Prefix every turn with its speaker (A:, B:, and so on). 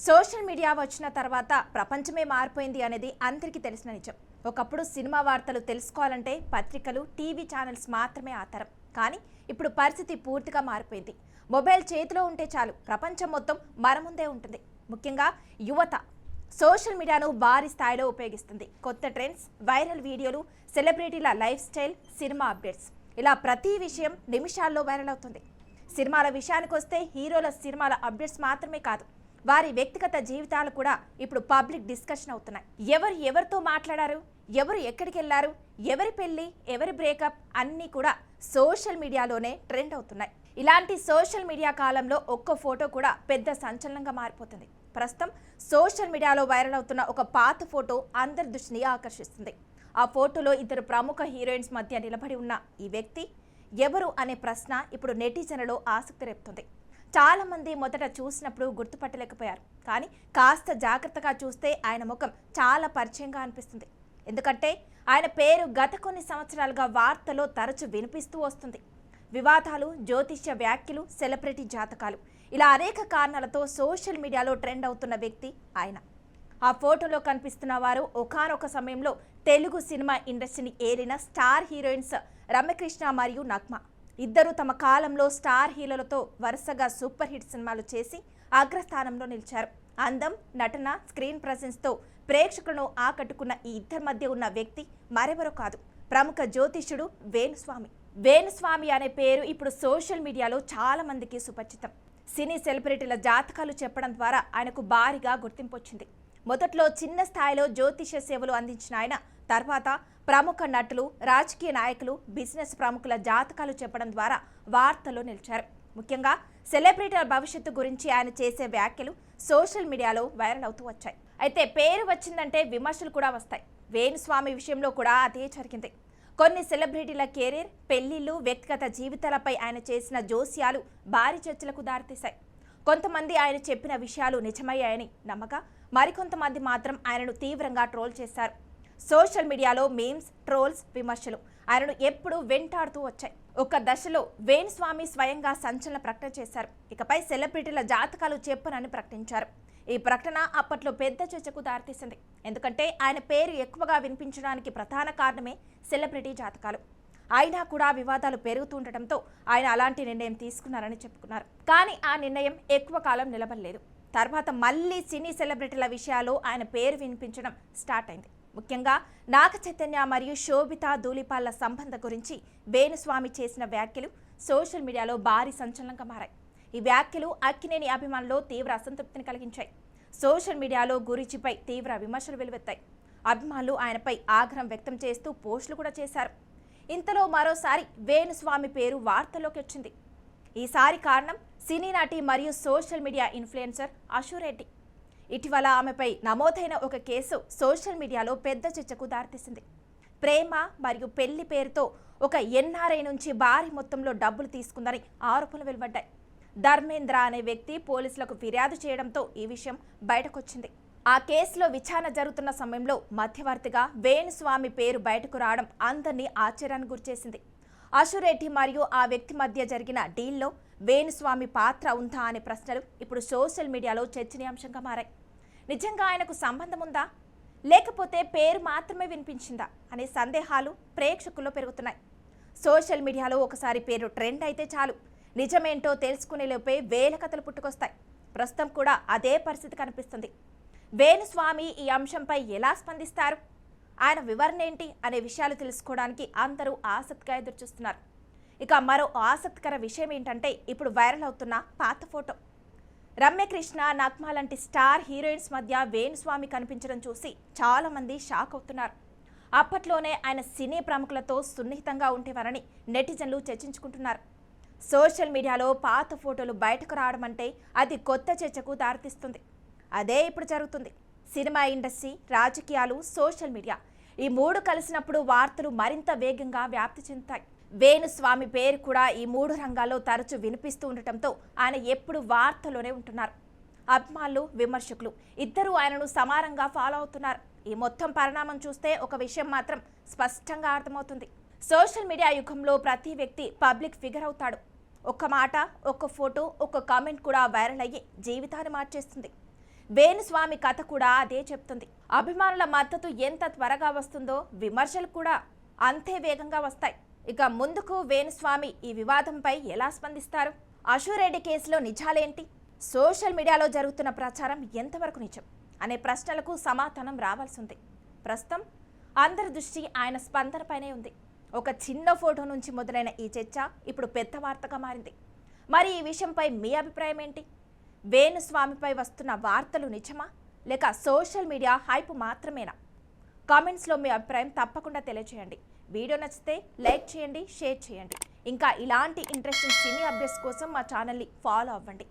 A: Social media వచ్చిన తర్వాత ప్రపంచమే మారిపోయింది అనేది అందరికీ తెలిసిన నిజం. ఒకప్పుడు సినిమా వార్తలు తెలుసుకోవాలంటే పత్రికలు, టీవీ ఛానల్స్ మాత్రమే ఆధారం. కానీ ఇప్పుడు పరిస్థితి పూర్తిగా మారిపోయింది. మొబైల్ చేతిలో ఉంటే చాలు, ప్రపంచం మొత్తం మన ముందే ఉంటుంది. ముఖ్యంగా యువత సోషల్ మీడియాను భారీ స్థాయిలో ఉపయోగిస్తుంది. కొత్త ట్రెండ్స్, వైరల్ వీడియోలు, సెలబ్రిటీల లైఫ్ స్టైల్, సినిమా అప్డేట్స్, ఇలా ప్రతి విషయం నిమిషాల్లో వైరల్ అవుతుంది. సినిమాల విషయానికి వస్తే హీరోల సినిమాల అప్డేట్స్ మాత్రమే కాదు, వారి వ్యక్తిగత జీవితాలు కూడా ఇప్పుడు పబ్లిక్ డిస్కషన్ అవుతున్నాయి. ఎవరితో మాట్లాడారు, ఎవరు ఎక్కడికి వెళ్ళారు, ఎవరి పెళ్లి, ఎవరి బ్రేకప్ అన్నీ కూడా సోషల్ మీడియాలోనే ట్రెండ్ అవుతున్నాయి. ఇలాంటి సోషల్ మీడియా కాలంలో ఒక్క ఫోటో కూడా పెద్ద సంచలనంగా మారిపోతుంది. ప్రస్తుతం సోషల్ మీడియాలో వైరల్ అవుతున్న ఒక పాత ఫోటో అందరి దృష్టిని ఆకర్షిస్తుంది. ఆ ఫోటోలో ఇద్దరు ప్రముఖ హీరోయిన్స్ మధ్య నిలబడి ఉన్న ఈ వ్యక్తి ఎవరు అనే ప్రశ్న ఇప్పుడు నెటిజన్లలో ఆసక్తి రేపుతుంది. చాలా మంది మొదట చూసినప్పుడు గుర్తుపట్టలేకపోయారు. కానీ కాస్త జాగ్రత్తగా చూస్తే ఆయన ముఖం చాలా పరిచయంగా అనిపిస్తుంది. ఎందుకంటే ఆయన పేరు గత కొన్ని సంవత్సరాలుగా వార్తల్లో తరచూ వినిపిస్తూ వస్తుంది. వివాదాలు, జ్యోతిష్య వ్యాఖ్యలు, సెలబ్రిటీ జాతకాలు, ఇలా అనేక కారణాలతో సోషల్ మీడియాలో ట్రెండ్ అవుతున్న వ్యక్తి ఆయన. ఆ ఫోటోలో కనిపిస్తున్న వారు ఒకానొక సమయంలో తెలుగు సినిమా ఇండస్ట్రీని ఏలిన స్టార్ హీరోయిన్స్ రమ్యకృష్ణ మరియు నగ్మ. ఇద్దరు తమ కాలంలో స్టార్ హీరోలతో వరుసగా సూపర్ హిట్ సినిమాలు చేసి అగ్రస్థానంలో నిలిచారు. అందం, నటన, స్క్రీన్ ప్రెజెన్స్తో ప్రేక్షకులను ఆకట్టుకున్న ఈ ఇద్దరి మధ్య ఉన్న వ్యక్తి మరెవరో కాదు, ప్రముఖ జ్యోతిష్యుడు వేణుస్వామి. వేణుస్వామి అనే పేరు ఇప్పుడు సోషల్ మీడియాలో చాలా మందికి సుపరిచితం. సినీ సెలబ్రిటీల జాతకాలు చెప్పడం ద్వారా ఆయనకు భారీగా గుర్తింపు వచ్చింది. మొదట్లో చిన్న స్థాయిలో జ్యోతిష సేవలు అందించిన ఆయన తర్వాత ప్రముఖ నటులు, రాజకీయ నాయకులు, బిజినెస్ ప్రముఖుల జాతకాలు చెప్పడం ద్వారా వార్తల్లో నిలిచారు. ముఖ్యంగా సెలబ్రిటీల భవిష్యత్తు గురించి ఆయన చేసే వ్యాఖ్యలు సోషల్ మీడియాలో వైరల్ అవుతూ వచ్చాయి. అయితే పేరు వచ్చిందంటే విమర్శలు కూడా వస్తాయి. వేణుస్వామి విషయంలో కూడా అదే జరిగింది. కొన్ని సెలబ్రిటీల కెరీర్, పెళ్లిళ్లు, వ్యక్తిగత జీవితాలపై ఆయన చేసిన జోస్యాలు భారీ చర్చలకు దారితీశాయి. కొంతమంది ఆయన చెప్పిన విషయాలు నిజమయ్యాయని నమ్మగా, మరికొంతమంది మాత్రం ఆయనను తీవ్రంగా ట్రోల్ చేశారు. సోషల్ మీడియాలో మీమ్స్, ట్రోల్స్, విమర్శలు ఆయనను ఎప్పుడూ వెంటాడుతూ వచ్చాయి. ఒక దశలో వేణుస్వామి స్వయంగా సంచలన ప్రకటన చేశారు. ఇకపై సెలబ్రిటీల జాతకాలు చెప్పనని ప్రకటించారు. ఈ ప్రకటన అప్పట్లో పెద్ద చర్చకు దారితీసింది. ఎందుకంటే ఆయన పేరు ఎక్కువగా వినిపించడానికి ప్రధాన కారణమే సెలబ్రిటీ జాతకాలు. అయినా కూడా వివాదాలు పెరుగుతుండటంతో ఆయన అలాంటి నిర్ణయం తీసుకున్నారని చెప్పుకున్నారు. కానీ ఆ నిర్ణయం ఎక్కువ కాలం నిలబడలేదు. తర్వాత మళ్ళీ సినీ సెలబ్రిటీల విషయాల్లో ఆయన పేరు వినిపించడం స్టార్ట్ అయింది. ముఖ్యంగా నాగ చైతన్య మరియు శోభిత ధూళిపాళ్ల సంబంధం గురించి వేణుస్వామి చేసిన వ్యాఖ్యలు సోషల్ మీడియాలో భారీ సంచలనంగా మారాయి. ఈ వ్యాఖ్యలు అక్కినేని అభిమానుల్లో తీవ్ర అసంతృప్తిని కలిగించాయి. సోషల్ మీడియాలో గురుజీపై తీవ్ర విమర్శలు వెలువెత్తాయి. అభిమానులు ఆయనపై ఆగ్రహం వ్యక్తం చేస్తూ పోస్టులు కూడా చేశారు. ఇంతలో మరోసారి వేణుస్వామి పేరు వార్తల్లోకి వచ్చింది. ఈసారి కారణం సినీ నటి మరియు సోషల్ మీడియా ఇన్ఫ్లుయెన్సర్ అశురెడ్డి. ఇటీవల ఆమెపై నమోదైన ఒక కేసు సోషల్ మీడియాలో పెద్ద చర్చకు దారితీసింది. ప్రేమ మరియు పెళ్లి పేరుతో ఒక ఎన్ఆర్ఐ నుంచి భారీ మొత్తంలో డబ్బులు తీసుకుందని ఆరోపణలు వెలువడ్డాయి. ధర్మేంద్ర అనే వ్యక్తి పోలీసులకు ఫిర్యాదు చేయడంతో ఈ విషయం బయటకొచ్చింది. ఆ కేసులో విచారణ జరుగుతున్న సమయంలో మధ్యవర్తిగా వేణుస్వామి పేరు బయటకు రావడం అందరినీ ఆశ్చర్యానికి గురిచేసింది. అశురెడ్డి మరియు ఆ వ్యక్తి మధ్య జరిగిన డీల్లో వేణుస్వామి పాత్ర ఉందా అనే ప్రశ్నలు ఇప్పుడు సోషల్ మీడియాలో చర్చనీయాంశంగా మారాయి. నిజంగా ఆయనకు సంబంధం ఉందా, లేకపోతే పేరు మాత్రమే వినిపించిందా అనే సందేహాలు ప్రేక్షకుల్లో పెరుగుతున్నాయి. సోషల్ మీడియాలో ఒకసారి పేరు ట్రెండ్ అయితే చాలు, నిజమేంటో తెలుసుకునే లోపే వేల కథలు పుట్టుకొస్తాయి. ప్రస్తుతం కూడా అదే పరిస్థితి కనిపిస్తుంది. వేణుస్వామి ఈ అంశంపై ఎలా స్పందిస్తారు, ఆయన వివరణ ఏంటి అనే విషయాలు తెలుసుకోవడానికి అందరూ ఆసక్తిగా ఎదురుచూస్తున్నారు. ఇక మరో ఆసక్తికర విషయం ఏంటంటే ఇప్పుడు వైరల్ అవుతున్న పాత ఫోటో. రమ్యకృష్ణ, నగ్మ లాంటి స్టార్ హీరోయిన్స్ మధ్య వేణుస్వామి కనిపించడం చూసి చాలా మంది షాక్ అవుతున్నారు. అప్పట్లోనే ఆయన సినీ ప్రముఖులతో సున్నిహితంగా ఉండేవారని నెటిజన్లు చర్చించుకుంటున్నారు. సోషల్ మీడియాలో పాత ఫోటోలు బయటకు రావడం అంటే అది కొత్త చర్చకు దారితీస్తుంది. అదే ఇప్పుడు జరుగుతుంది. సినిమా ఇండస్ట్రీ, రాజకీయాలు, సోషల్ మీడియా ఈ మూడు కలిసినప్పుడు వార్తలు మరింత వేగంగా వ్యాప్తి చెందుతాయి. వేణుస్వామి పేరు కూడా ఈ మూడు రంగాల్లో తరచూ వినిపిస్తూ ఉండటంతో ఆయన ఎప్పుడు వార్తల్లోనే ఉంటున్నారు. అభిమానులు, విమర్శకులు ఇద్దరూ ఆయనను సమానంగా ఫాలో అవుతున్నారు. ఈ మొత్తం పరిణామం చూస్తే ఒక విషయం మాత్రం స్పష్టంగా అర్థమవుతుంది. సోషల్ మీడియా యుగంలో ప్రతి వ్యక్తి పబ్లిక్ ఫిగర్ అవుతాడు. ఒక్క మాట, ఒక్క ఫోటో, ఒక్క కామెంట్ కూడా వైరల్ అయ్యి జీవితాన్ని మార్చేస్తుంది. వేణుస్వామి కథ కూడా అదే చెప్తుంది. అభిమానుల మద్దతు ఎంత త్వరగా వస్తుందో విమర్శలు కూడా అంతే వేగంగా వస్తాయి. ఇక ముందుకు వేణుస్వామి ఈ వివాదంపై ఎలా స్పందిస్తారు? అశురెడ్డి కేసులో నిజాలేంటి? సోషల్ మీడియాలో జరుగుతున్న ప్రచారం ఎంతవరకు నిజం అనే ప్రశ్నలకు సమాధానం రావాల్సి ఉంది. ప్రస్తుతం అందరి దృష్టి ఆయన స్పందనపైనే ఉంది. ఒక చిన్న ఫోటో నుంచి మొదలైన ఈ చర్చ ఇప్పుడు పెద్ద వార్తగా మారింది. మరి ఈ విషయంపై మీ అభిప్రాయం ఏంటి? వేణుస్వామిపై వస్తున్న వార్తలు నిజమా లేక సోషల్ మీడియా హైప్ మాత్రమేనా? కామెంట్స్లో మీ అభిప్రాయం తప్పకుండా తెలియజేయండి. వీడియో నచ్చితే లైక్ చేయండి, షేర్ చేయండి. ఇంకా ఇలాంటి ఇంట్రెస్టింగ్ సినీ అప్డేట్స్ కోసం మా ఛానల్ని ఫాలో అవ్వండి.